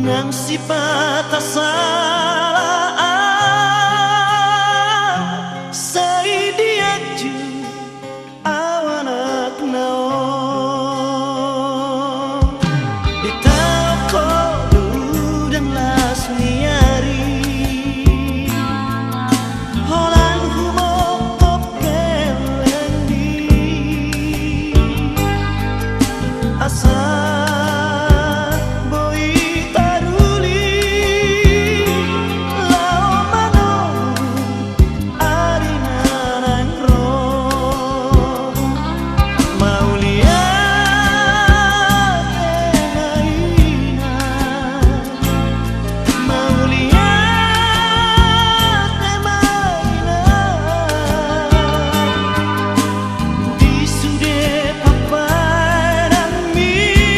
nang sifat salah sai diaju awanak naon di toko dan las niari holan humok kelendi asa me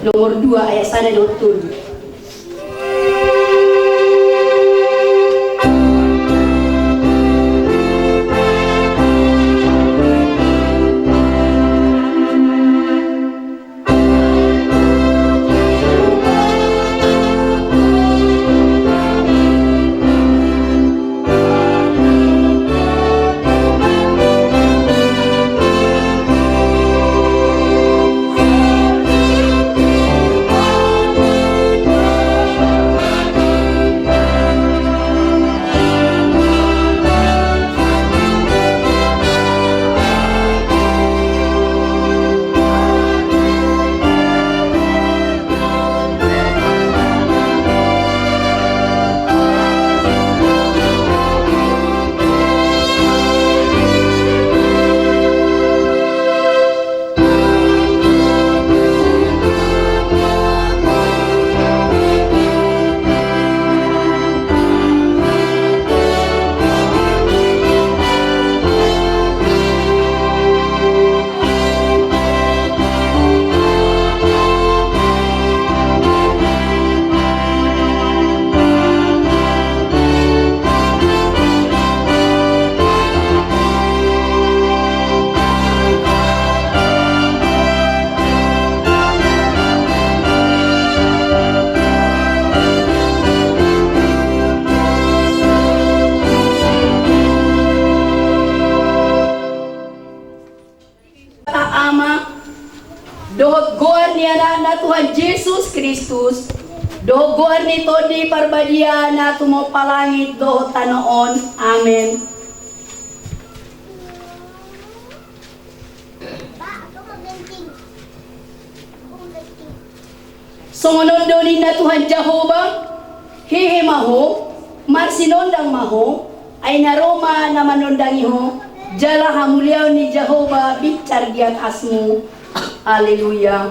nomor 2 ayat sana dotul. Dohot ni anak na Tuhan Yesus Kristus, dohot ni Todi Parbadia na tumopalangit dohot tanoon. Amen. Sungunundunin na Tuhan Jehovah, hihimaho, marsinondang maho, ay naroma na manundangiho, jala hamuliaw ni Jehovah, bicar di atasmu. Haleluya.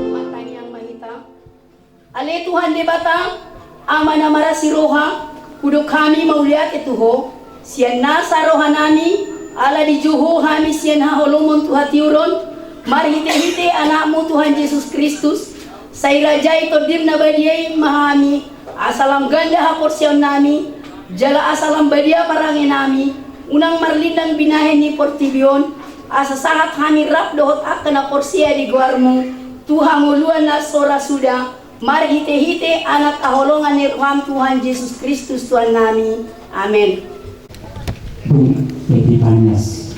Matang yang mahita. Ale Tuhan di batang, ama na marasi roha, kudo kami mauliat itu ho, siyan nasa roha nami, ala di juho kami siyan haholomon tuhatiuron, marhite-hite anakmu Tuhan Yesus Kristus, sairajai todim na badiay mahami, asalam ganda haporsyon nami, jala asalam badia parangin nami, unang marlindang binahin ni Portibion, asa sangat kami rap dohot akan na porsia di guarmu, Tuhan uluan na sora suda, marhite-hite anak aholongan ni Tuhan Yesus Kristus Tuhan nami. Amin. Epifanias.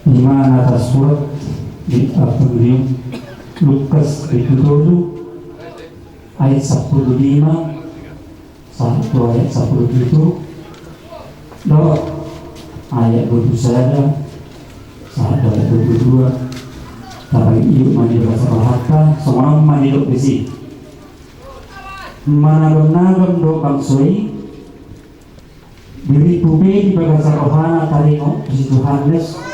Iman atas surat di Evangelium Lukas 7 ayat 15 1 ayat 17 doa ayat 21 1 ayat 22 tapi iu manilo sa bahaka semua manilo besi manalon-nalon do kamsoy diri tubi di bagasa rohana tarimo si Yohanes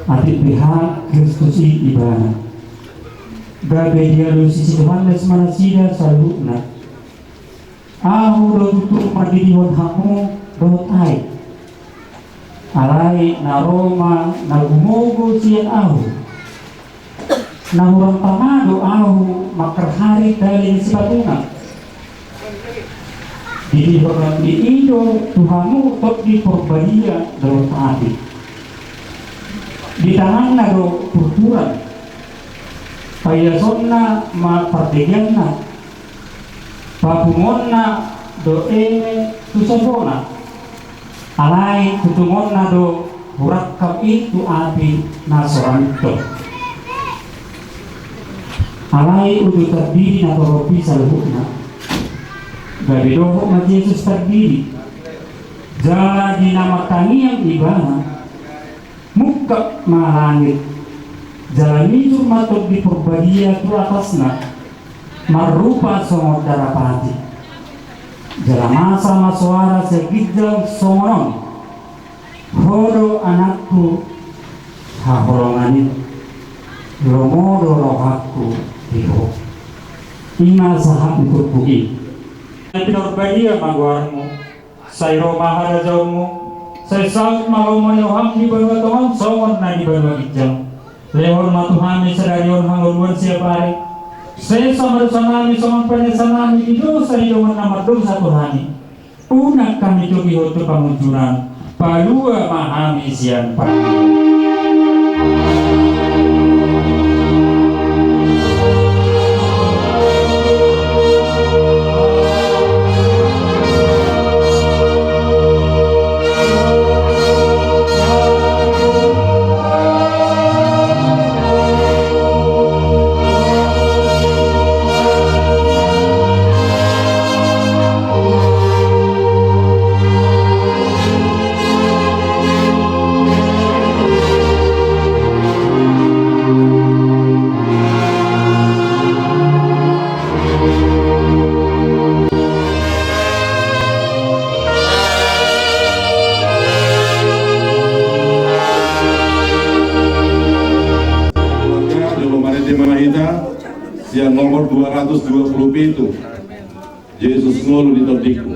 ati pihak Kristus ibana gabe dia lu si Yohanes manasida saluna ahu do tutur madidihon hamu do tai alai naroma nagumogo siya ahu nahurang pamado ahu makarhari dahil si patuna didihon di ido tuhamu tot di porbadia do tai di tangan na do turturan payason na mapartigyan na papungon na do tusabona alay tutungon na do hurak kapi tu api na soranto alay udu terdiri na toropi sa lubuk na gabi doho na Yesus terdiri jala dinamakangi yang ibana muka malangit jalan itu matuk di Purbadia tu atasna marupa songot darapati jalan masa masuara segidal songonon Hodo anakku haholongani romodo rohaku diho ima sahab ikut bugi pinor bagia magwarmu sayro maharajamu say saut malomani oham di banwa tohan songon na di banwa gijang lehor matuhami sadarion hangulwan siapari say samarusanami somang panyasanami ido sa idoman na dosa Tuhani unak kami tugi hoto panguncuran palua mahami sian pagi. Yang nomor 227 Yesus ngolu di terdiku.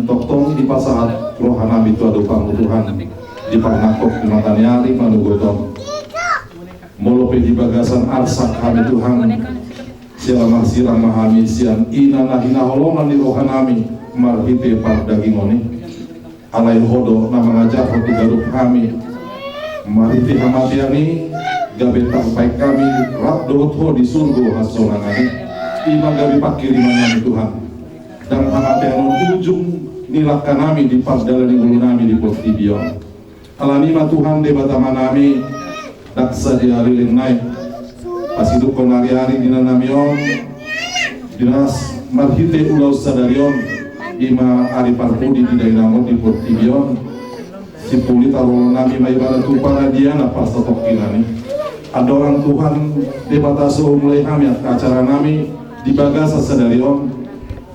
Toktong di pasahat rohana itu adu pangutuhan di panakok matanyari manugotong molope di bagasan arsak kami Tuhan sialamah sirang mahami sian inana hina holongan di rohanami marhite par dagingoni alai hodo na mengajar hotu garuk kami marhite hamatiani gabe baik kami rabdot ho di surga hasonangani ima gabe pakirimanami Tuhan dan hamatianon ujung nilakkan nami di pas dalam ulu nami di postibion alanima Tuhan de batama nami daksa di hari naik pas hidup konari-hari dina namion dinas marhite ulau sadarion ima ari parpudi di daerah di postibion si pulit arul nami maibara tupara diana pas totokinani ada orang Tuhan de bataso mulai kami acara nami di bagasa sadarion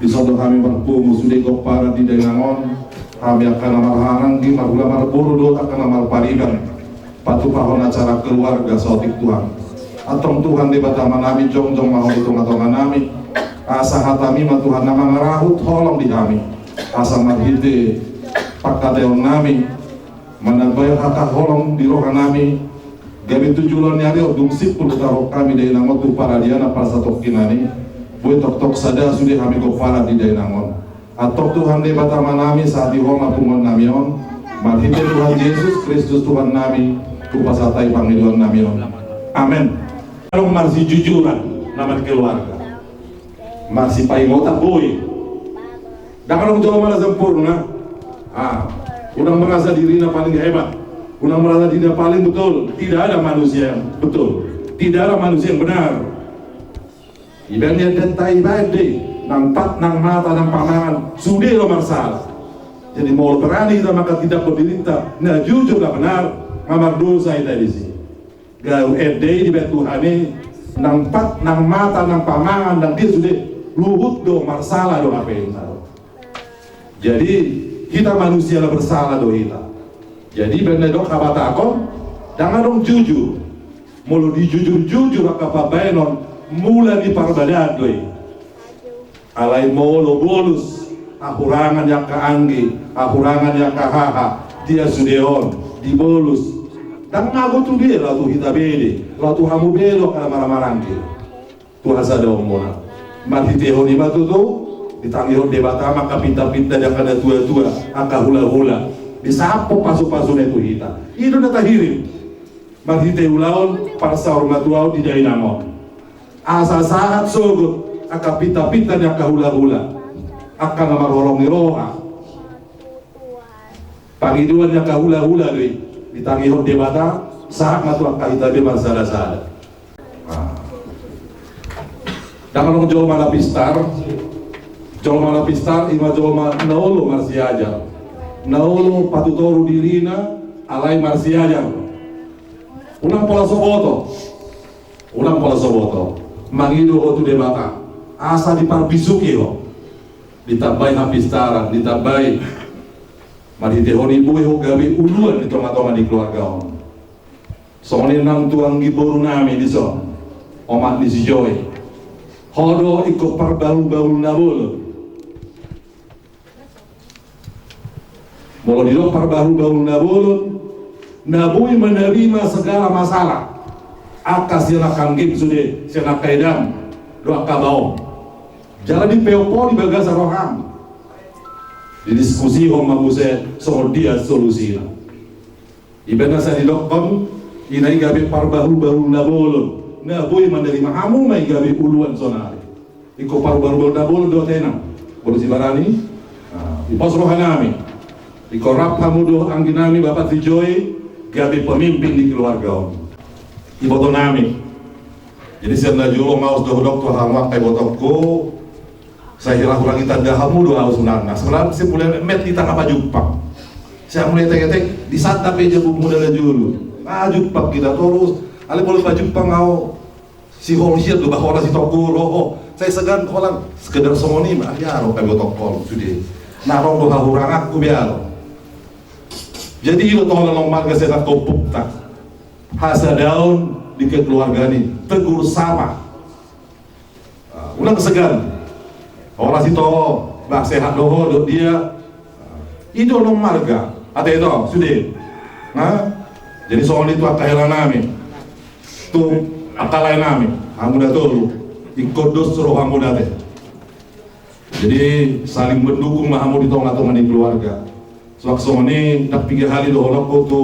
di sodo kami berpu musuh para di dengangon kami akan amal di marula marburu do akan amal parigan patu pahon acara keluarga sotik Tuhan atong Tuhan di batama nami jong mau hitung-hitungan nami asa hatami ma Tuhan nama ngarahut holong di kami asa marhite pakateon nami menambayar haka holong di roha nami gabi tujulan nyari dungsip puluh taruh kami dari nangot tu para diana para satu kinani buat tok sada sudah kami gopara di dainangon atau Tuhan de batama nami saat di Roma pungon namion marhite Tuhan Yesus Kristus Tuhan nami kupasatai panggilan namion amin. Kalau marsi jujuran nama keluarga marsi paingota boy dan kalau jauh malah sempurna udah merasa dirinya paling hebat udah merasa dirinya paling betul tidak ada manusia yang betul tidak ada manusia yang benar ibaratnya dentai bade nampak nang mata nang pamangan sudah lo masalah jadi mau berani kita maka tidak berderita nah jujur gak benar ngamar dosa itu di sini gau ede di bet Tuhane nampak nang mata nang pamangan dan dia sudah luhut do masalah do apa yang jadi kita manusia lah bersalah do kita jadi benar dok kabata akon jangan dong jujur mulu dijujur apa benon mula di parbadat doi alai molo bolus akurangan yang kaanggi akurangan yang kahaha dia sudeon di bolus dan ngaku tu dia lah tu kita bede lah tu hamu bedo kana marah-marangki tu hasada omona mati tehoni batu tu ditangihon debatama kapinta-pinta yang kada tua-tua angka hula-hula disapo pasu-pasu netu hita itu data hirim mati tehulaon parsa ormatuau di dainamon asa saat sogut aka pita-pita nya kahula-hula akan namarolong roha pangiduan nya kahula-hula deui ditangihon debata saat matu aka itabe marsada-sada. Dan kalau jolma lapistar ima jolma naolo marsiajar naolo patutoru dirina alai marsiajar ulang pola soboto mangido otu debata asa diparbisuki ho ditabai hapistaran ditabai maditehoni buih ho gabi uluan di tonga-tonga di keluarga on soalnya nang tuang giboru nami di son omat di si Joy hodo ikut parbalu-balu nabolo molo di parbalu-balu nabolo nabui menerima segala masalah akas sila kanggip sude sila kaidam doa kabau jalan di peopo di bagasa roham di diskusi homa buse soal dia solusi ibana sa di dokon inai gabi parbalu-balu nabolo na boy menerima hamu mai gabi uluan sonari iko paru-paru dabol do tenang bolu si barani di pos rohanami iko rap hamu do angginami bapak Tijoy gabi pemimpin di keluarga iboto nami jadi senda julo maus do doktor hamak kai botokku saya kira kurang kita dah hamu do harus sunana sekarang si mulai met kita apa jumpa saya mulai tek-tek di saat tapi jabu muda julu jumpa kita terus ale boleh baju pangau si horsiat do bahwa si tokuro saya segan kolang sekedar somoni mah ya ro kayak tokol sudah narong do hahurang aku biar jadi itu tolong long marga saya kopuk tak hasa daun di keluarga ni tegur sama ulang segan orang si to bak sehat doho do dia itu long marga ada itu sudah jadi soal itu akahelan nami tuh akalai nami hamuda tolu ikodos roh hamuda teh jadi saling mendukung mah hamu di tongah-tongah di keluarga sewaktu ini tak pikir hal itu orang tu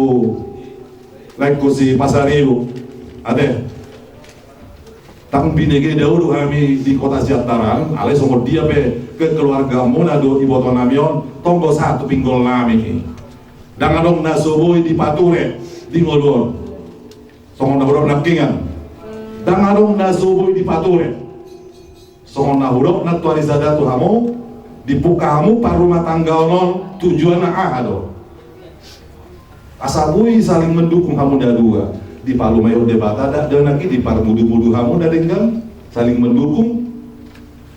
like si pasariu ada tang binege dahulu kami di kota Siataran ale somor dia ke keluarga monado iboto namion tonggo satu pinggol nami dan adong nasoboy di pature di ngolor songon nahurok nakingan dan adong nasoboy di pature songon nahurok na tuarisada tu hamu dibuka hamu par rumah tangga non tujuan ado asabui saling mendukung hamu dua di palu mayor debata dak dan lagi di par mudu-mudu hamu daringkan saling mendukung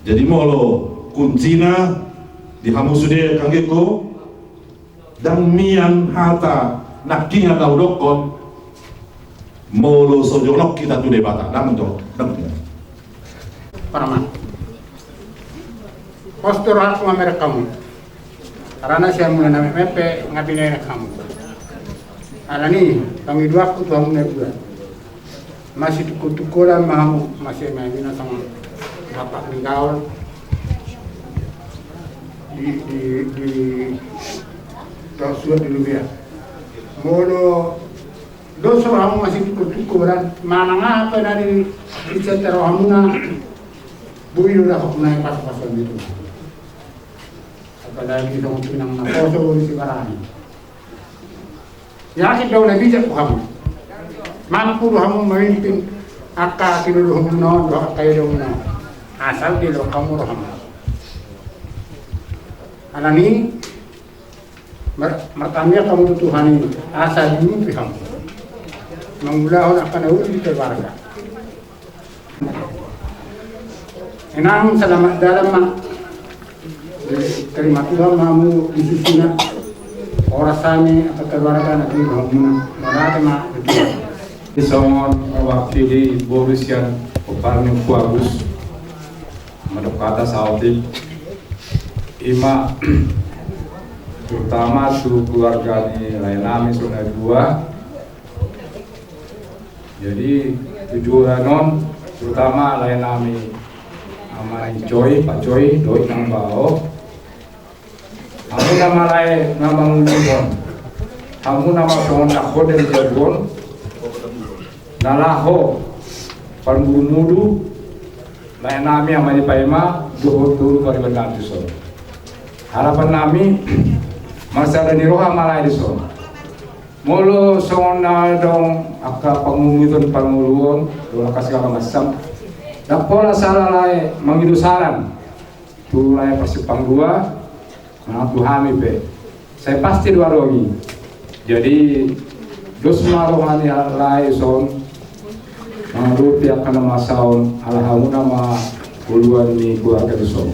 jadi molo kuncina di hamu sude kanggeko dan mian hata nakingan daudokon molo sojolok kita tu debata dan to Paraman postur aku ngamer kamu karena saya mulai nama mepe ngabine kamu alani kami dua aku tuh mulai dua masih tukulan mau masih main sama bapak minggaul di sudah di Lubia molo dosa kamu masih tukulan mana ngapa dari cerita rohamuna bui udah aku naik pas-pasan gitu apalagi dong pinang nakoso di Sibarani yakin daw na bijak ko kamu mampu kamu memimpin akka kinuluh mo do kayo do na asal di lo kamu kamu alani martamia kamu tutuhani asal mimpi kamu mangulahon akan ulit di keluarga enam selamat dalam mak terima Tuhan mamu di sisinya orang sami atau keluarga nanti bangunan marah mak Isomon wakili Borisian Oparnya Kuagus Madokata Saudi Ima terutama tuh keluarga ni lainami sudah dua jadi tujuan non terutama lainami ama Joy Pak Joy doi nang bao kamu nama lain nama Mulibon kamu nama Songon Nakho dari Jabon Nalaho Parmumudu lain nami yang mani paima duhur turu kari berganti so. Harapan nami masalah di roha malai di so. Mulu sona dong aka pangumuton panguluon dola kasih segala macam. Dan pola salah lai mangidu saran tu lai persipang dua mengaku hami pe. Saya pasti dua rogi. Jadi dosma rohani lai son rupi akan masaun alhamdulillah nama puluhan ni keluarga son.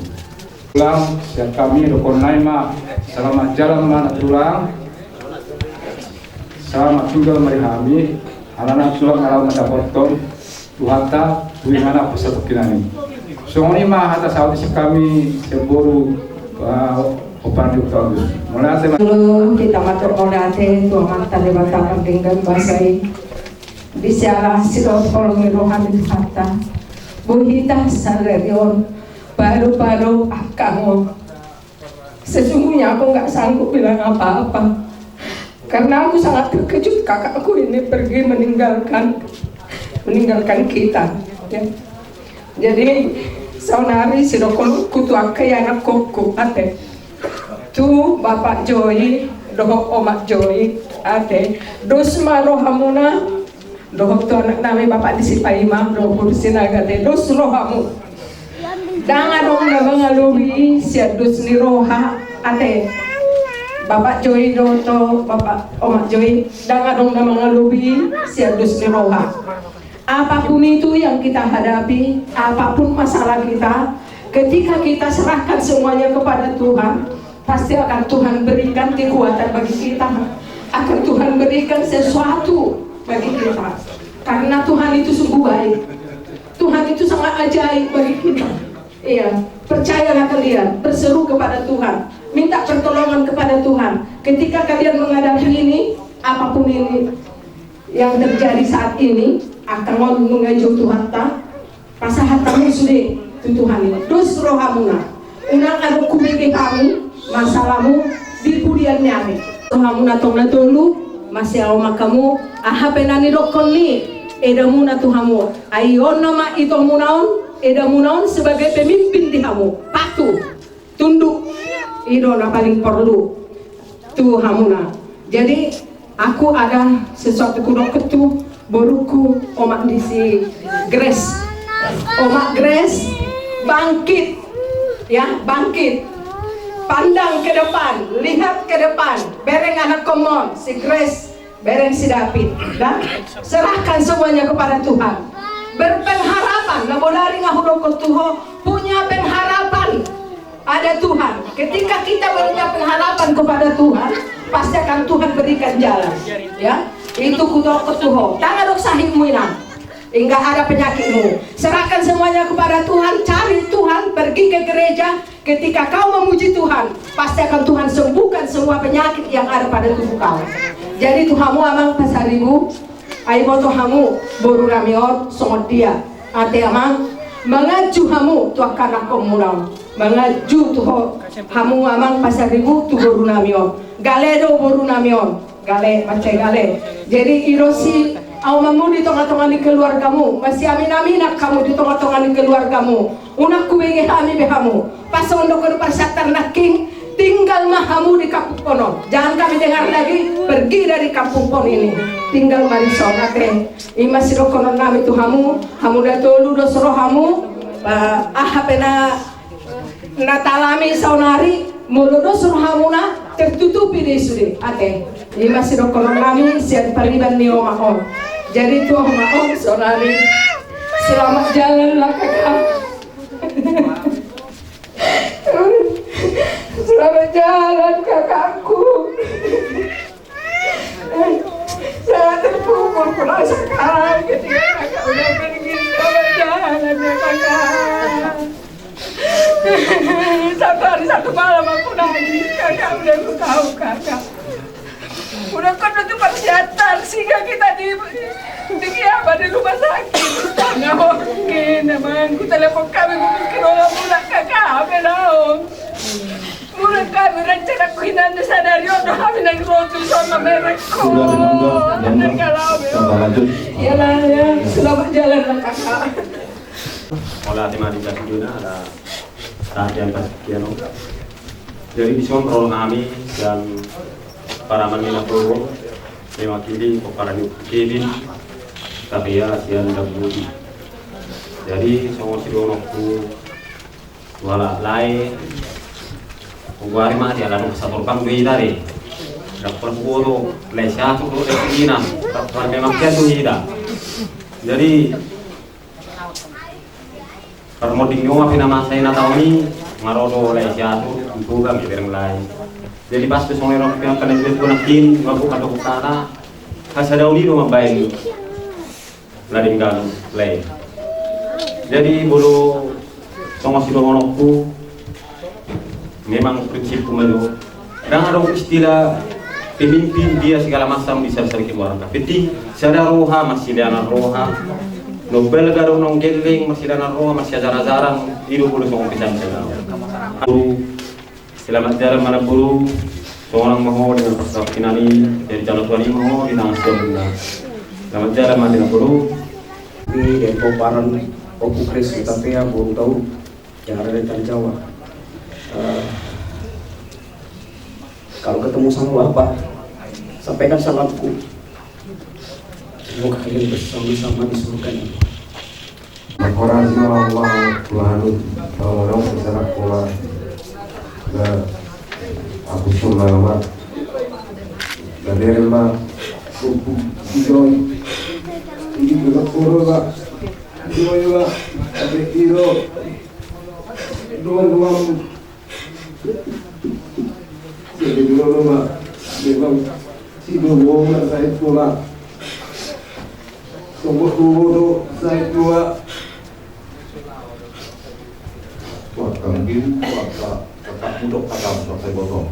Tulang siap kami dokon naima selamat jalan mana tulang. Selamat tinggal merihami anak tulang alam mendapatkan Tuhata tuingana pasal kinani. So ini mah atas saat kami seburu opan di tahun. Mulai Dulu kita matur modate Tuhan tadi batakan dengan basai bicara siro kolongi rohani kata buhita salerion baru-baru kamu. Sesungguhnya aku nggak sanggup bilang apa-apa karena aku sangat terkejut kakakku ini pergi meninggalkan kita ya. Jadi saunari sidokol kutu akay anak koko ate tu bapak Joy doho omak Joy ate dos marohamuna doho tu anak nami bapak disipaima doho sinaga de dos rohamu dangan dong na bangalubi siya dos ni roha ate bapak Joy doho to bapak omak Joy dangan dong na bangalubi siya dos ni roha. Apapun itu yang kita hadapi, apapun masalah kita, ketika kita serahkan semuanya kepada Tuhan, pasti akan Tuhan berikan kekuatan bagi kita, akan Tuhan berikan sesuatu bagi kita. Karena Tuhan itu sungguh baik, Tuhan itu sangat ajaib bagi kita. Iya, percayalah kalian, berseru kepada Tuhan, minta pertolongan kepada Tuhan. Ketika kalian menghadapi ini, apapun ini yang terjadi saat ini, akan mengajuk Tuhan ta pasahat kami sudah Tuhan ini dos rohamuna unang anu kubege kami masalahmu di pudian nyame rohamuna tongna tolu masih awma kamu ahapenani dokon ni edamuna Tuhamu ayon nama itu munaon edamunaon sebagai pemimpin di kamu patuh tunduk itu paling perlu Tuhamuna. Jadi aku ada sesuatu kudok ketu boruku omak disi Grace omak Grace bangkit ya bangkit pandang ke depan lihat ke depan bereng anak komon si Grace bereng si David dan serahkan semuanya kepada Tuhan berpengharapan nabodari ngahudoko Tuhan punya pengharapan ada Tuhan. Ketika kita punya pengharapan kepada Tuhan pasti akan Tuhan berikan jalan ya. Itu kudok ketuho tangan dok sahihmu inam hingga ada penyakitmu serahkan semuanya kepada Tuhan cari Tuhan pergi ke gereja ketika kau memuji Tuhan pasti akan Tuhan sembuhkan semua penyakit yang ada pada tubuh kau. Jadi Tuhamu amang pasaribu aibo Tuhamu boru ramior songot dia ate amang mengaju hamu tu akan aku murau mengaju tuho hamu amang pasaribu tu boru ramior galedo boru ramior gale macam gale. Jadi irosi awmamu di tengah-tengah di keluargamu masih amin-aminak kamu di tengah-tengah di keluargamu unak kubenge hami behamu pas ondok ke persyatan naking tinggal mahamu di kampung pono jangan kami dengar lagi pergi dari kampung pono ini tinggal marison ate imasi rokonon nami tuhamu hamu datolu dosro hamu ahapena natalami saunari mulu dosro hamuna tertutupi di sini ate lima sirokonon kami siap pariban ni omahon jadi tuh omahon saudari selamat jalan lah kakak selamat jalan kakakku sangat terpukul pulang sekarang ketika kakak udah pergi selamat jalan ya kakak satu hari satu malam aku nangis kakak udah aku tahu kakak udah kan itu persiatan sehingga kita di apa di rumah sakit nggak mungkin emang ku telepon kami mungkin orang mulak kakak belau mulak kami rencana kuinan di sanario udah kami nang rotul sama mereka bener kalau ya lah ya selamat jalan lah kakak. Olah tematika sendiri ada latihan piano. Jadi di sana role kami dan para manila pro mewakili para Kevin tapi ya sian Budi. Jadi sama si Donokku wala lai Ugari mati ala nung satu kang dui dari dapat puro lesya tu puro esina dapat memang dia tu hida. Jadi permoding nyawa pinama saya na tahu ni ngarodo lesya tu itu kami bereng lain. Jadi pas besok orang yang kena duit pun nakin ngaku kado kutara kasada uli rumah bayi lading galu lain. Jadi bulu sama si Donokku memang prinsip pemelu dan ada istilah pemimpin dia segala macam bisa sedikit warna tapi sada roha masih dana roha nobel garo nong geling masih dana roha masih jarang-jarang hidup boleh song pisang segala guru selamat jalan mana guru seorang mau dengan persatuan kinani dari jalan tuan ini mau di tangan sebelah selamat jalan mana guru di depo paran oku kris tapi ya belum tahu cara dari Jawa. Kalau ketemu sama bapak, sampaikan salamku. Semoga kalian bersama-sama di surga. Makorasi Allah Tuhan orang secara pola dan aku sunnah mak dan dari mak buku hijau ini juga pura pak hijau juga ada hijau dua jadi dua mak memang si dua saya pola Sobo saya dua wah kangen wah kakak mudok kakak saya botong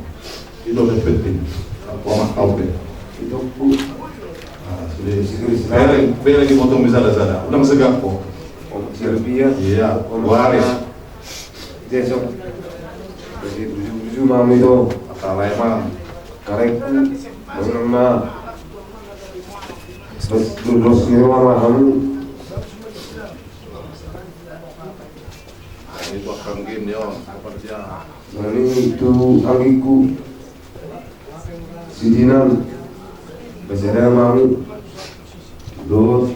itu lebih penting aku amat tahu deh itu bu sudah sikris saya lagi potong bisa ada sana udah segak kok Serbia iya waris besok jadi tujuh mami itu akalai mah kareku mengenal terus ni orang kamu itu akan gini yo kerja ini itu agiku si Dinan bersama mami do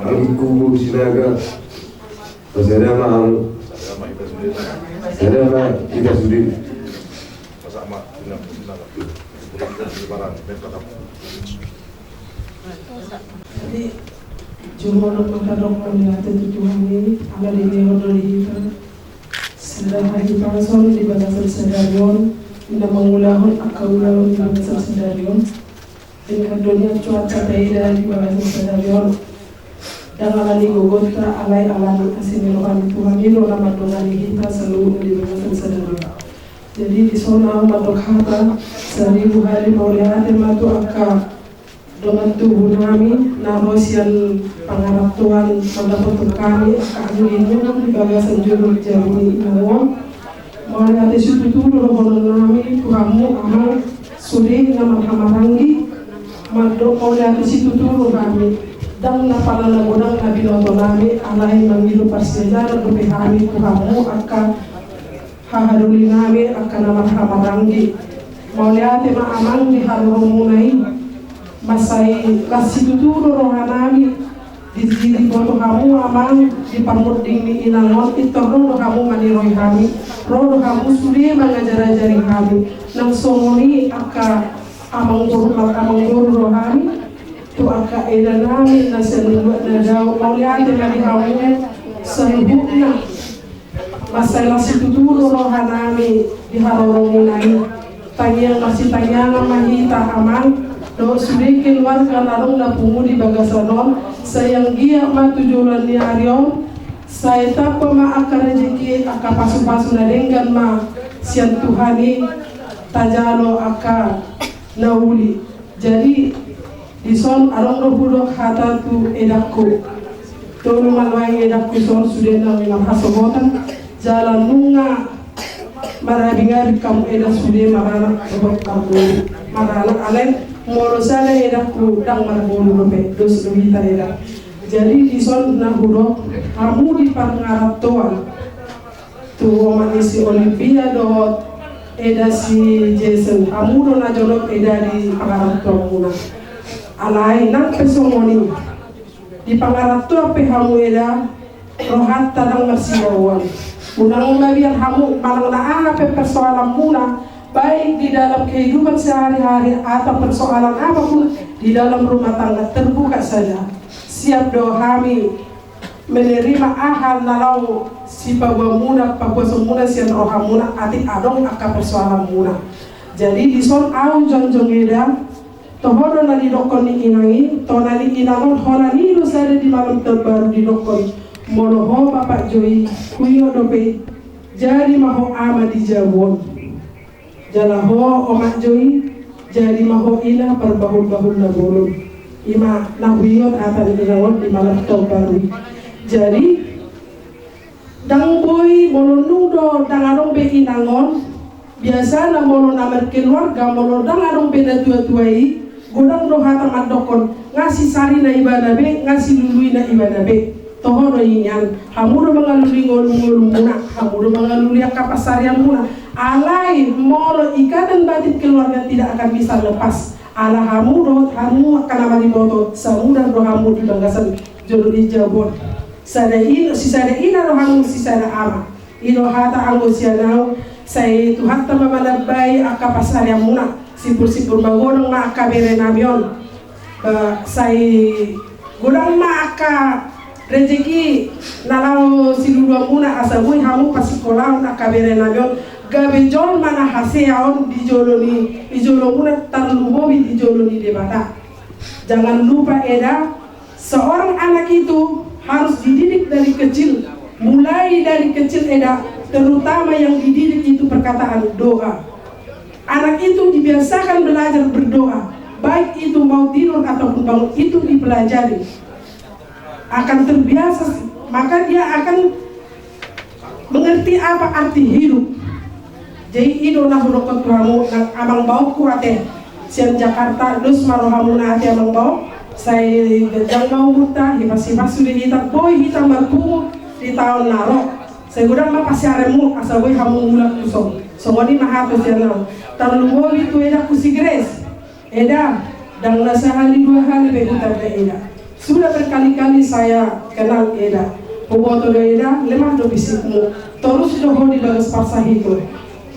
agiku sinaga bersama mami bersama kita sudah bersama Jadi cuma nak mengharap melihat tujuan ini ada di level kita. Sedang hari pasal di bagasan sedarion, ina mengulahun akaulah di bagasan sedarion. Dengan dunia cuaca beda di bagasan sedarion. Dan alani gogota alai alani asini rohani Tuhan ini nama doa kita selalu di bagasan sedarion. Jadi di sana matok hata 1000 hari maulihat matu akka dengan tubuh kami narosian pangarap Tuhan mendapat kami akan ini di bagasan jurul jami nawon maulihat itu tuh kami Tuhanmu amal suri nama hamarangi madok maulihat itu tuh kami dan napala nagodang nabi notolami alai mangilu persejarah lebih kami Tuhanmu akan haharuli nami akan nama hamarangi maulihat amang di harumunai masai kasih tuturo rohanami di foto kamu amang di pamuding ni inangon itu roh kamu maniroi kami roh kamu sudah mengajar-ajari kami nang songoni aka amang guru rohani tu aka edanami nasenua nadau maulihat dari kamu sehubungnya masai kasih tuturo rohanami di harumunai tanya masih tanya mahita amang do sudikin warga larung na pumudi bagasanon sayang gia ma tujuan ni arion saya tapa ma akar rezeki aka pasu-pasu na denggan ma sian Tuhani tajalo aka nauli jadi di son arong robudok hata tu edakku tolu malwang edakku son sudena minam hasobotan jalan nunga marabingar kamu edak sude marana robot kamu marana alen moro sana eda ku dang marbulu robe dos dobita eda. Jadi di son na hudok kamu di pangarap toan tu manisi Olimpia do eda si Jason kamu do na jolok eda di pangarap toan muna alai nang pesongoni di pangarap toan pe kamu eda rohat tadang marsiawan unang mabiar kamu malang na pe persoalan muna baik di dalam kehidupan sehari-hari atau persoalan apapun di dalam rumah tangga terbuka saja. Siap doa kami menerima ahal nalau si Papua muna Papua semuna si roha muna atik adong akan persoalan muna. Jadi di son au jonjong eda tohodo na di dokon ni inangi to na di inangon hona ni lu sare di malam terbaru di dokon monoho Bapak Joy kuyo dope jadi maho ama di Jabon jalaho Omak Joy jadi maho ina perbahul-bahul na bolon ima nahuyot akan dinawon di malam terbaru. Jadi dang boy mono nudo dang adong be inangon biasa na mono namer keluarga mono dang adong be na tua-tuai godang do hata madokon ngasih sari na ibana be ngasih lului na ibana be tohono inyan hamudo mangaluli ngolung-ngolung muna hamudo mangaluli kapasarian muna alai mono ikatan batin keluarga tidak akan bisa lepas ala hamudo hamu akan amali boto samudan do hamu di banggasan jodoh di Jabon sada ino si sada ina do hamu si sada ama ino hata anggo sianau sai tu hatta mamalabai akapasarian muna sipur-sipur magodong ma akabere namion sai godang ma aka rezeki nalau siludua muna asabui hamu pasikolau akabere namion gabe jol mana haseaon di jolo muna tarlumobi di jolo di debata. Jangan lupa eda seorang anak itu harus dididik dari kecil, mulai dari kecil eda terutama yang dididik itu perkataan doa. Anak itu dibiasakan belajar berdoa, baik itu mau tidur ataupun bangun itu dipelajari. Akan terbiasa, maka dia akan mengerti apa arti hidup. Jadi ido na hurokot kamu nang amang bau kurate sian Jakarta dus marohamu na ati amang bau saya gajang mau buta hipas-hipas sudah hitam boy hitam berpungut di tahun naro saya gudang ma pasiaremu asa boy hamu mulak kusong songoni mahato sian naro tahun lumo itu eda kusigres eda dang nasahali 2 hari begutan ke eda sudah berkali-kali saya kenal eda poboto eda lemah do bisikmu terus doho di bagas pasah itu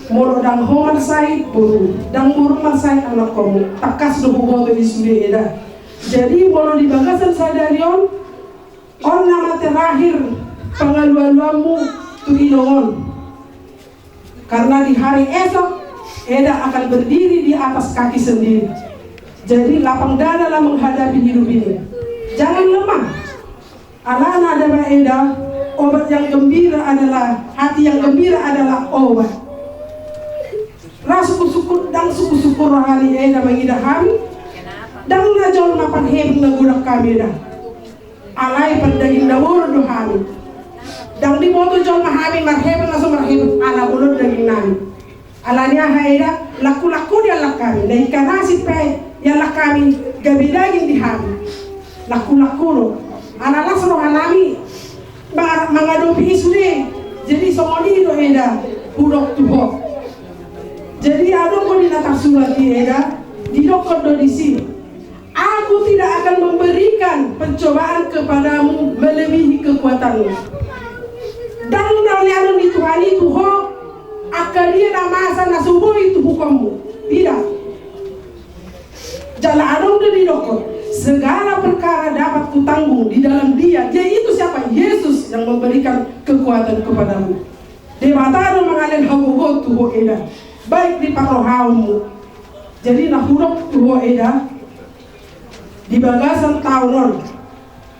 moro dang homan sai buru dang murman sai anak kamu takas do boto isude eda jadi moro di bagasan sadarion on nama terakhir pengaluan-luanmu tu inongon karena di hari esok eda akan berdiri di atas kaki sendiri jadi lapang dada lah menghadapi hidup ini jangan lemah ala ada eda obat yang gembira adalah hati yang gembira adalah obat suku-suku dang suku-suku rohani eda mengida kami dang na jol mapan heb na gudak kami eda alai pandaging dawur do kami dang di moto jol mahami marheb na so marheb ala bulod daging nami alanya haida laku-laku dia lakami na ikanasi pe ya lakami gabi daging di kami laku-laku lo ala las rohanami mangadopi isude jadi somoni do eda budok tuho. Jadi ada kau di atas surat eda di dokter do di sini. Aku tidak akan memberikan pencobaan kepadamu melebihi kekuatanmu. Dan dari anu di Tuhan itu ho akan dia namasa nasubuh itu hukummu. Tidak. Jalan anu di dokter. Segala perkara dapat kutanggung di dalam Dia. Dia itu siapa? Yesus yang memberikan kekuatan kepadamu. Dewata mengalir hawo tuh eda. Baik di parohamu jadi nahurok tuho eda di bagasan tahunon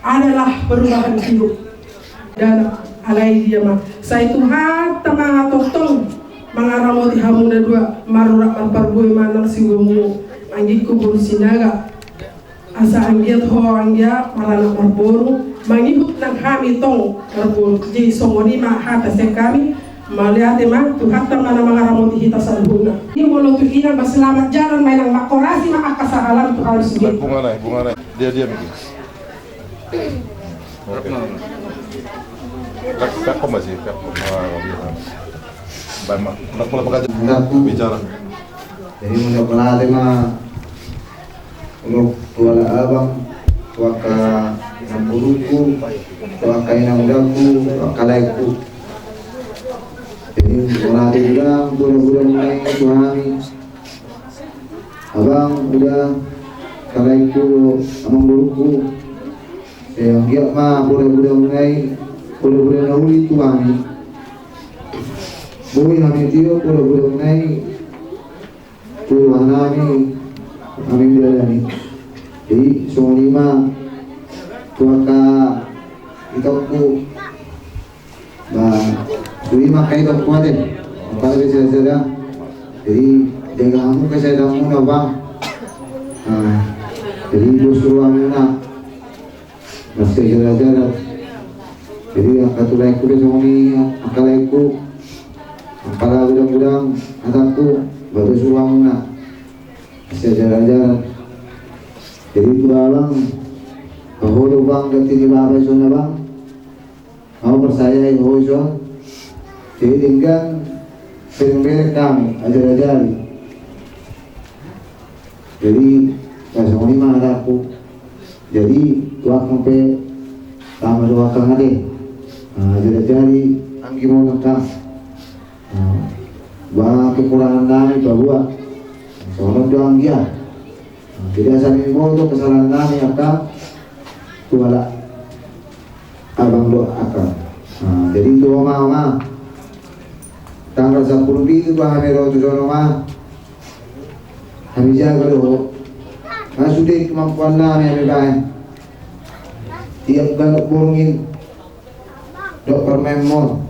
adalah perubahan hidup dan alai dia mah saya Tuhan tamang atotong mangaramoti hamuna dua marurak marparboy manang siwemu anggiku bursinaga asa anggiat ho anggia malanak marboru mangibut nang kami tong marboru jadi songoni mah hata kami Malihat emang Tuhan mana mengaramoti kita salbuna. Dia mau tuh kita berselamat jalan main ang makorasi maka kasalahan Tuhan sendiri. Bunga dia Peko masih bicara. Jadi mudah pelatih mah untuk wala abang waka nampuruku waka inangdaku waka laiku. Jadi pelatih bilang bulan-bulan mulai Tuhani abang udah kalaiku amang buruku yang dia mah bulan-bulan mulai bulan-bulan nahuli Tuhani buhi kami tiyo bulan-bulan mulai Tuhan kami bilang jadi semua lima tuaka itokku bah lima kayak itokku aja kalau bisa saja jadi jaga kamu kesehatan kamu bang jadi justru amuna masih jalan-jalan jadi akatulaiku besoni akalaiku akala udang-udang ataku baru suamuna bisa jalan-jalan jadi pulang kahulu bang ganti di bawah zona bang mau percaya hoizon jadi tinggal sering kami ajar-ajari jadi pasang lima anakku jadi tuak sampai sama dua kang ade ajar-ajari anggi mau nakam bahwa kekurangan kami bahwa seorang doang dia tidak saling moto kesalahan kami akan tuala abang doakan jadi doa mama tanggal 10 itu kami rotu sono mah kami jaga doa sudah kemampuan kami yang baik tiap galak burungin dokter memon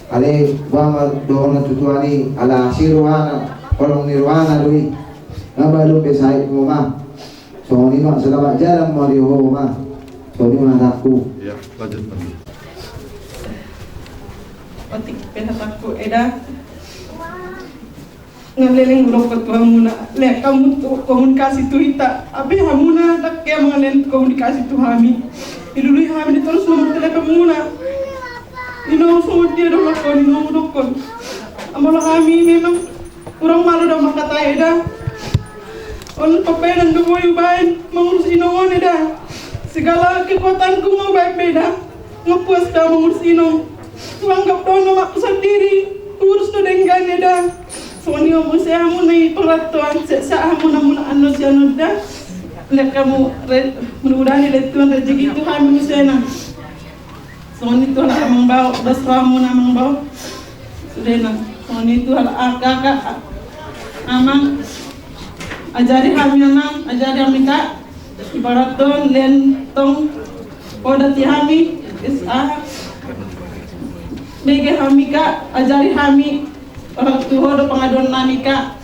ale bama doona tutuani ala sirwana kolong nirwana doi nabalo pesai mo ma so ni ma selamat jalan mo di ho ma so ni ma aku ya lanjut Otik penatakku eda ngaleleng rokot muna le kamu komunikasi tu ita abe hamuna tak ke mangalen komunikasi tu hami ilului hami terus nomor telepon muna ino semua dia dah lakon, ino mudokon. Amalah kami memang orang malu dah makata eda. On papenan dua yubain mengurus inoon eda. Segala kekuatanku mau baik beda. Ngepuas dah mengurus ino. Tuanggap dono mak sendiri. Urus tu dengan eda. Soni omu saya amu nai peraturan saya amu namun anu sianu dah. Lihat kamu mudah-mudahan lihat Tuhan rezeki itu kami musena. Soalnya itu anak amang bau, dasramu namang bau, sudah nak. Soalnya itu anak kakak, amang ajari kami amang, ajari kami kak, ibarat ton, lentong, poda ti kami, bege kami kak, ajari kami, orang tua do pengaduan kami kak.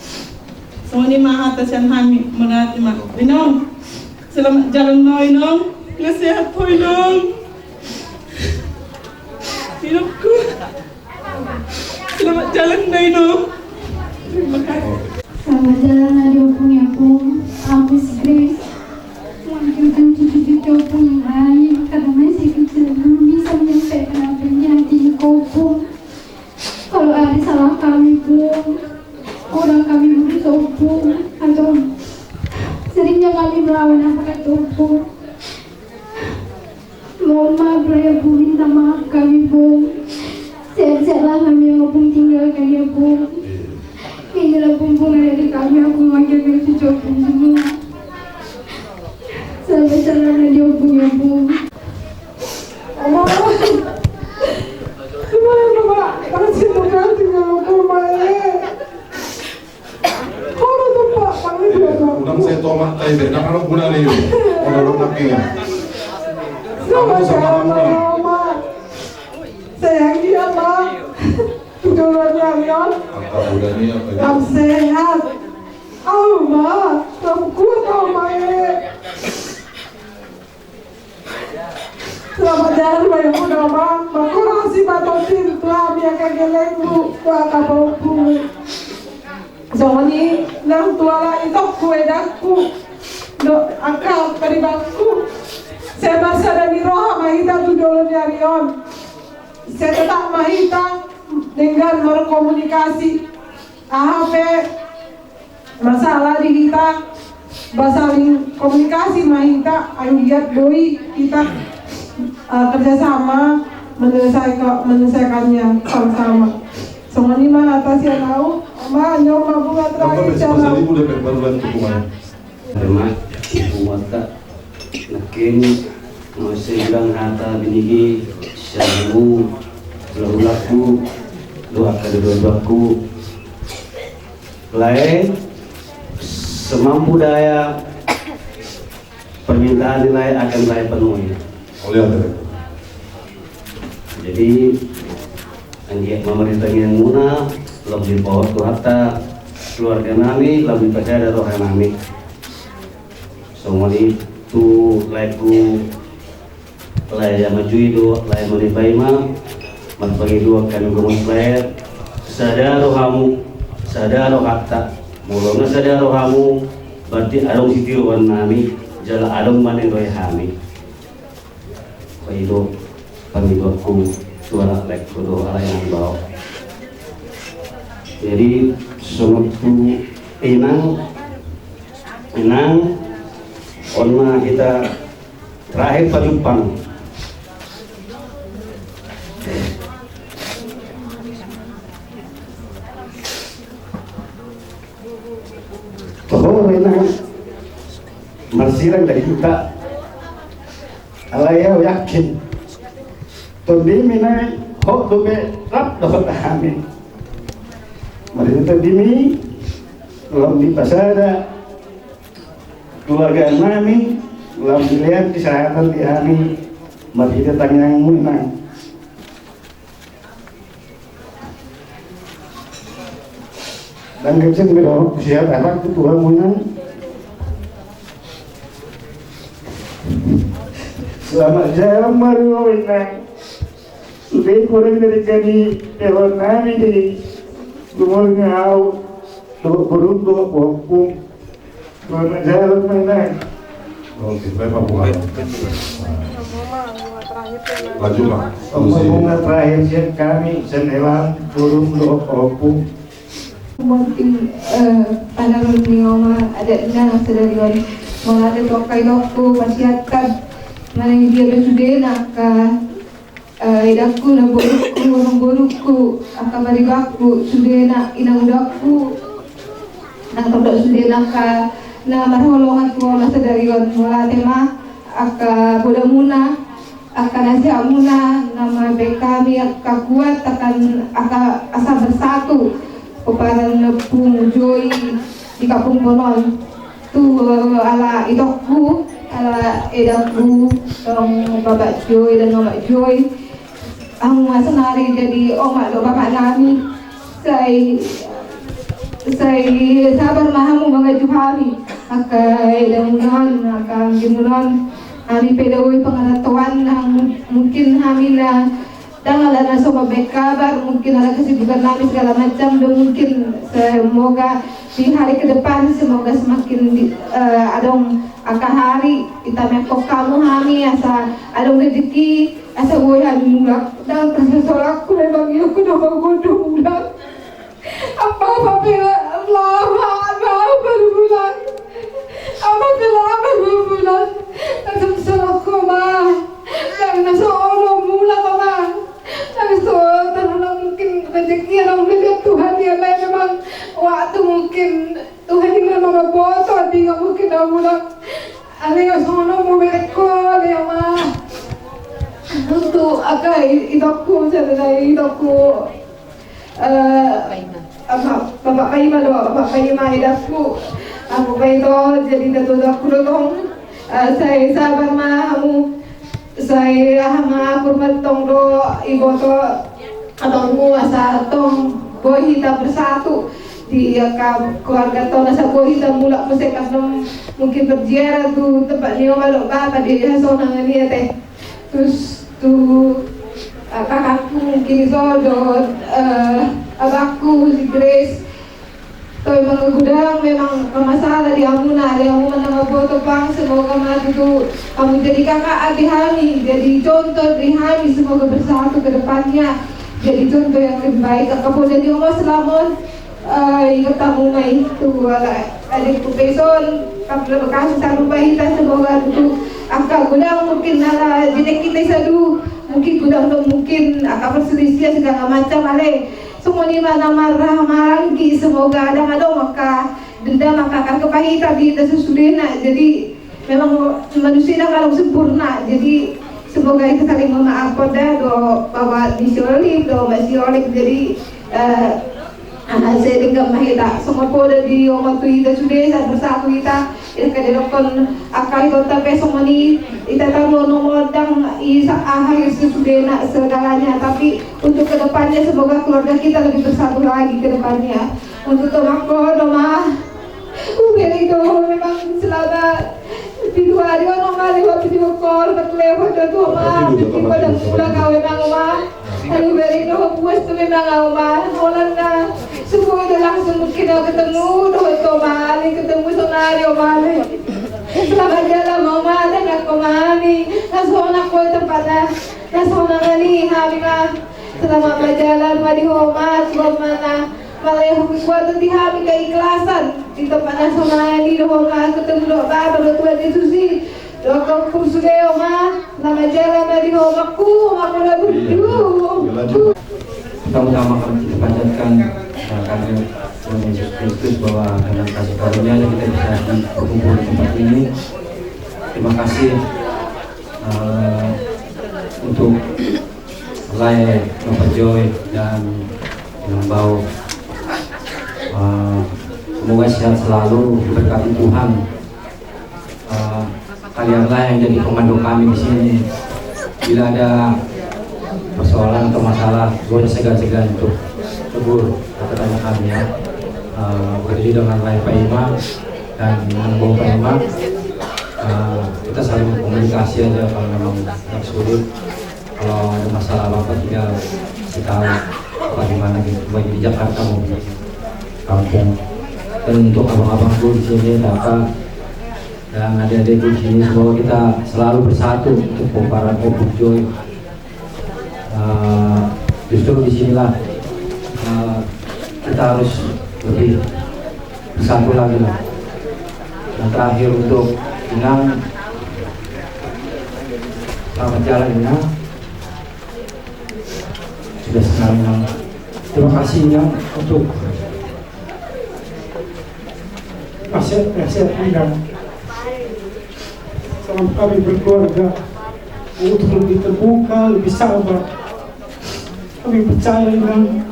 Soalnya mah atasan kami, mengerti mak. Inong, selamat jalan no inong, nasihat po inong. Hidupku selamat jalan Naino. Terima kasih. Selamat jalan Nadio punya pun aku Grace melanjutkan cucu-cucu pun yang lain karena masih kecil belum bisa menyampaikan apa yang di hati kau pun. Kalau ada salah kami pun orang kami berusaha pun atau seringnya kami melawan apa itu pun. Mohon maaf ya Bu, minta maaf kami Bu. Sehat-sehatlah kami yang pun tinggalkan ya Bu. Inilah kumpulan dari kami, aku memanggilkan cucu pun semua. Sampai jalan dia Bu ya Bu. Gimana Pak? Kasih kasih kalau kemarin. Kalau tuh Pak, panggil dia Pak. Unang saya tomat tayo deh, nakalog muna na yun. Nakalog na kaya. Sama Mama. Sayang dia Pak. Tujuannya Yon. Kamu sehat. Ma, kamu kuat Mae. Selamat jalan bayo ko naman. Makurasi matotin tuami akan gelengmu waka bauku. So ni nang tuala itu kue daku do akal peribadku. Saya masa dari roha mahita tu dulu nyarion. Saya tetap mahita dengan berkomunikasi. Ahape masalah di kita basaling komunikasi mahita ayat doi kita kerjasama menyelesaikannya sama-sama. Semua ini mana atas yang tahu, ma nyoba bunga terakhir cara. Terima buat nakin masih bilang hata binigi syamu laku doa kedua-duaku lain semampu daya permintaan nilai akan saya penuhi. Jadi anjing pemerintah yang muna lebih bawa tuata keluarga nami lebih percaya roh nami. Semua itu laku lay maju itu lay menipai ma bagi dua kan gumus lay sadar rohamu sadar rohatta mulanya sadar rohamu berarti adong sitiruan nami jala adong manen roy hami itu pamidotku suara lek kudu ala yang bawa jadi sunutu inang onna kita terakhir pajumpang bahwa inang marsilang dari kita alaya yakin tundi mina hok dobe rap dobe kami mereka dimi lam di pasada keluarga kami lam dilihat kesehatan di kami mereka tanya yang menang dan kecil berdoa siapa anak itu Tuhan menang. Selamat jalan maruwinang. Sudah kurang dari kami hewan nami di rumah ngau, beruntung berhukum. Selamat jalan menang. Oke, baik Pak Bunga. Laju Pak. Bunga terakhir kami senelan burung berhukum. Mungkin pada nioma ada nang sedarion mulai tokai dokku masyarakat mana dia bersudah nak idakku na burukku akan beribaku sudah nak inang udakku nang todok sudah nak na marholongan ku masa sedarion mulai tema akan boda muna akan nasihat muna nama kami akan kuat akan asa bersatu kepada nepung joy di kampung Bonon tu ala idokku ala edakku bapak Joy dan omak Joy ang masanari jadi omak do bapak nami saya sabar mahamu mengaju kami akai dan akan gimunon kami pedawai pengetahuan mungkin kami na dan ada sobat kabar mungkin ada kesibukan kami segala macam dan mungkin semoga di hari ke depan semoga semakin adong angka hari kita mekok kamu kami asa adong rezeki asa boyan mulak dan tersesolakku memang aku dah bergodong mulak apa bila lama berbulan apabila berbulan tersesolakku mah dan nasoolo mulak mah tapi terlalu mungkin rezeki orang melihat Tuhan yang lain memang waktu mungkin Tuhan yang memang botol dia mungkin dah mulai ada yang sono mau berkol ya mah untuk agak hidupku saya hidupku bapak Paima doa bapak Paima hidupku aku itu jadi aku dong saya sabar mah kamu saya hama kurmat tong do ibu to atau muasa tong boy kita bersatu di keluarga to nasa boy kita mulak musekas mungkin berziarah tu tempat ni orang bapak di hasona ni teh terus tuh kakakku mungkin Zodot, abakku si Grace. Tapi memang gudang memang masalah di Amuna, ada yang mau foto bang, semoga mati tuh kamu jadi kakak adik Hani, jadi contoh di Hani, semoga bersatu ke depannya, jadi contoh yang lebih baik. Kakak jadi Oma Selamat, ingat Amuna itu, adikku Peson, kamu bekasih selalu baik, semoga itu akak gudang mungkin ala jadi kita sadu, mungkin gudang mungkin akak perselisihan segala macam ale. Semua ni mana marah lagi, semoga ada maka denda maka akan kepahitan kita sesudahnya. Jadi memang manusia kalau sempurna, jadi semoga kita saling memaafkan dah do bawa disolip do masih oleh jadi anak saya dengan mahita semua pada di rumah tu kita sudah bersatu kita kadang-kadang akai kota pesong ni kita tahu nomor dan isa akhir sesudah nak segalanya, tapi untuk kedepannya semoga keluarga kita lebih bersatu lagi kedepannya. Untuk tolak doma beri itu memang selama di 2 hari orang lewat video call berlewat itu mah di pada pulang kau memang mah hari beri itu puas tu memang mah Holanda semua dah langsung kita ketemu itu balik ketemu sonario balik selama jalan mama dan aku mami nasona ko tempatnya nasona ni hamika selama berjalan di rumah mana malah kuat di hati keikhlasan di tempat nasional di rumah ketemu doa baru Tuhan Yesus sih doa kursus oma nama jalan di rumahku aku lagu Pertama-tama kami kita panjatkan karena Yesus Kristus bahwa dengan kasih karunia kita bisa berkumpul di tempat ini. Terima kasih untuk Lai, Bapak Joy dan Bau. Semoga sehat selalu, diberkati Tuhan. Kalianlah yang jadi komando kami di sini. Bila ada persoalan atau masalah, boleh segan-segan untuk tegur atau tanya kami ya. Berdiri dengan Lai Pak Imam dan dengan Bau Pak Imam, kita saling komunikasi aja kalau memang yang sulit. Kalau ada masalah apa tinggal kita bagaimana gitu, baik di Jakarta maupun kampung. Dan untuk abang-abangku di sini dapat dan adik-adikku di sini, semoga kita selalu bersatu untuk komparan Obuk Joy. Justru disinilah kita harus lebih bersatu lagi lah. Dan terakhir untuk Inang, selamat jalan Inang. Sudah senang Inang. Terima kasih Inang untuk nasihat Inang. Salam kami berkeluarga untuk lebih terbuka, lebih sabar. Kami percaya Inang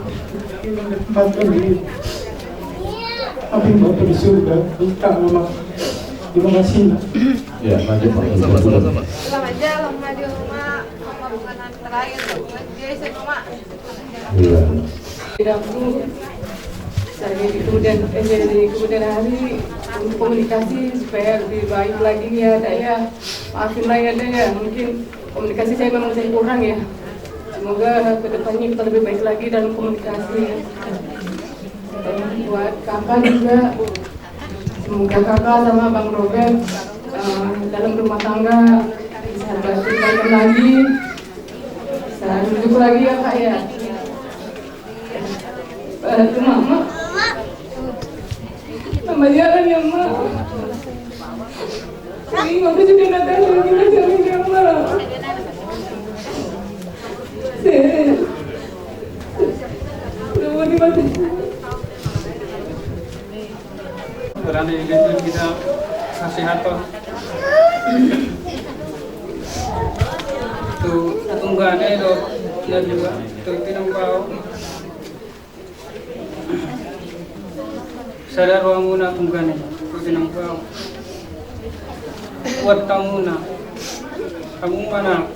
menempatkan diri. Kami mau di surga. Kita memang terima kasih Inang. Ya, lanjut Pak. Selamat jalan di rumah bukan terakhir jadi mama. Iya. Tidakku saya kemudian jadi kemudian hari untuk komunikasi supaya lebih baik lagi ya saya maafin lah ya ya mungkin komunikasi saya memang saya kurang ya, semoga kedepannya kita lebih baik lagi dalam komunikasi ya. Dan buat kakak juga semoga kakak sama Bang Robert dalam rumah tangga bisa berkembang lagi, bisa duduk lagi ya kak ya. Bantu mama jalan ya ma. Ini mama sudah datang kita jalan ya ma. Udah mati. Berani itu kita kasih hatol. Itu tunggannya itu dan juga itu tidak bau. Sadar wa muna tunggane tinang bau. Wat tamuna. Kamu mana?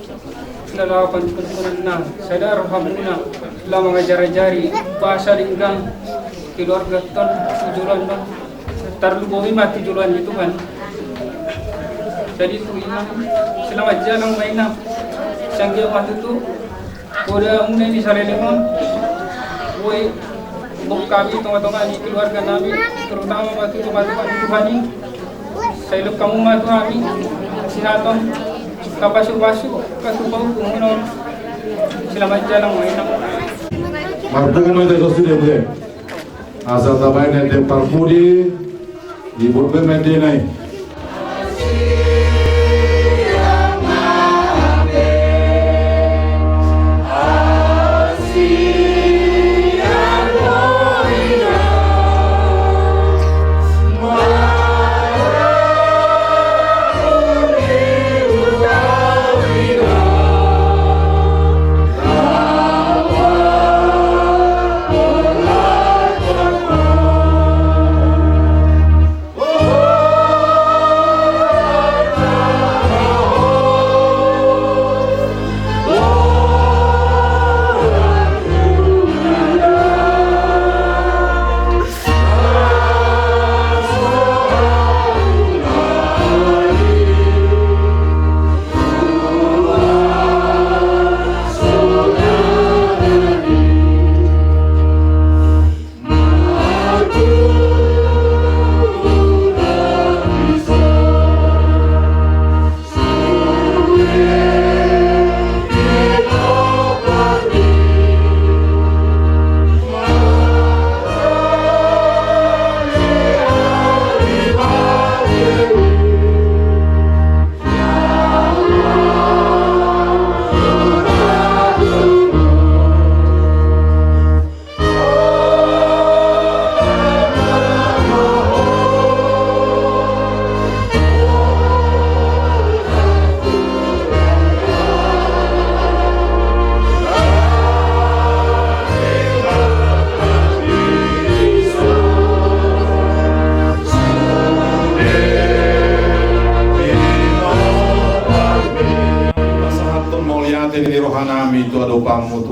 Nalapan kuntunan na. Sadar hamuna lama ngajar-jari bahasa linggang keluarga ton tujuan bang. Terlubohi mati tujuan itu kan. Jadi itu Imam selamat jalan mainam. Sangkio matutu, udah mulai di sore lemon, woi, bom kami tengah-tengah di keluarga kami, terutama matutu Tuhan ini. Saya hidup kamu matu kami, kesehatan, kapasu-pasu, kasupau, kumunon, selamat jalan mainan. Martakan mo ito sa bre. Asal tabay na ito parpudi, ibut ba may dinay.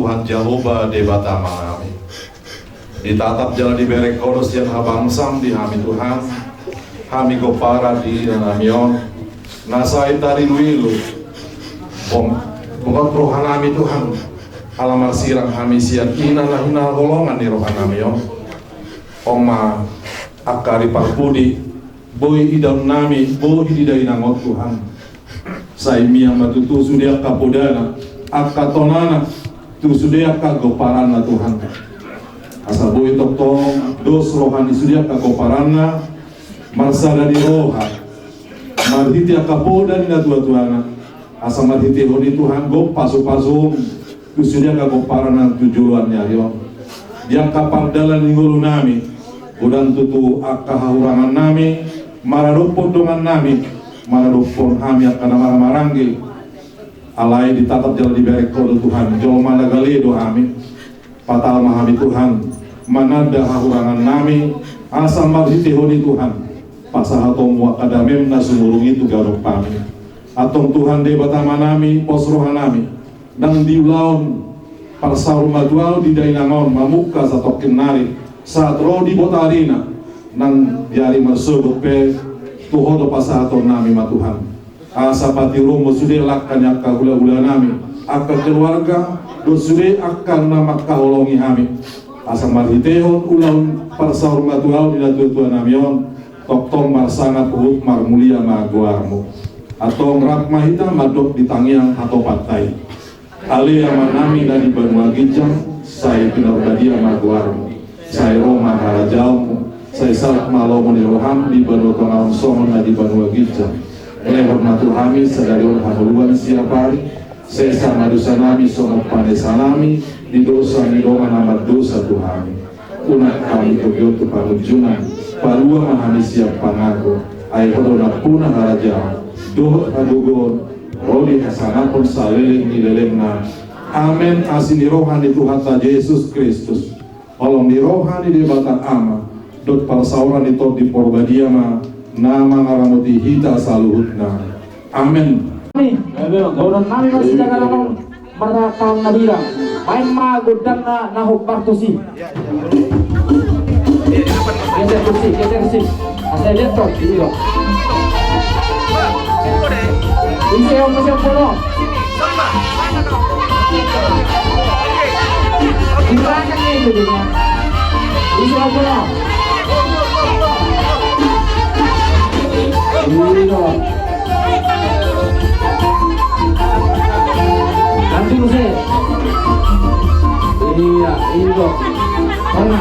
Tuhan Jehovah Debata Manami ditatap jalan di berek kodos yang habangsam di hami Tuhan hami kopara di namion nasai tari luilu mongkot rohanami Tuhan alamar sirang hami sian ina lahina golongan di rohanamion oma akari parpudi boy idam nami boy didai nangot Tuhan saimi yang matutu sudia kapodana akatonana tu sudia kagoparana Tuhan asal boy tong dos rohani sudia kagoparana marsada di roha marhiti akapoda ni Tuhan asal marhiti honi Tuhan go pasu-pasu tu sudia kagoparana tujuan nyario dia kapal dalan ninggulu nami udan tutu akahurangan nami maradupon dongan nami maradupon hami akan marang-maranggi alai ditatap jalan di berek kodo Tuhan jauh mana gali doami patal mahami Tuhan manada hahurangan nami asal marhiti honi Tuhan pasahatom wakadamem nasumurung itu garuk pami atong Tuhan debatama nami posrohan nami dan diulaun parsaur madual di dainangon mamuka satokin nari saat roh di botarina nang diari mersebut pe tuhodo pasahatom nami ma Tuhan asapati romo sudah lakan yakka gula-gula nami akan keluarga do sudah akan nama kaholongi kami asam marhitehon ulang parsaur matual dina tuan namion toktong marsangat uhut marmulia maguarmu atau rakmahita madok di tangiang atau patai ali yang nami dari Banua Gijang saya pinar badia maguarmu saya Roma harajalmu saya salak malomo di roham di Banua Pengawan Songon di Banua Gijang lewat matu hami sadari hamuluan siapa hari sesa madusa nami songot panesa nami di dosa ni doma nama dosa Tuhami unak kami kegyotu pamujunan palua mahami siap pangago air hodona punah haraja dohot hadugon rodi hasanapun saliling di lelemna amen asin di rohani Tuhan Yesus Kristus olong di rohani di batang ama dot parsauran di top di porbadiama nama ngaramuti hita saluhutna amin Orang nami masih jaga orang merakam nabira main magudang na hukbar tusi geser kursi asal laptop ini loh ini yang masih pono Gerakan itu dia. Bisa apa? Ini langsung Jose. Iya, itu. Mana?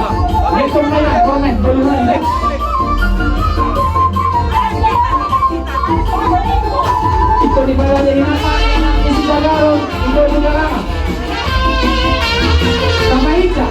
Itu mana? Komen dulu lagi. Itu di bawah dari nama isi Jagarong, itu juga lama. Mama Ica,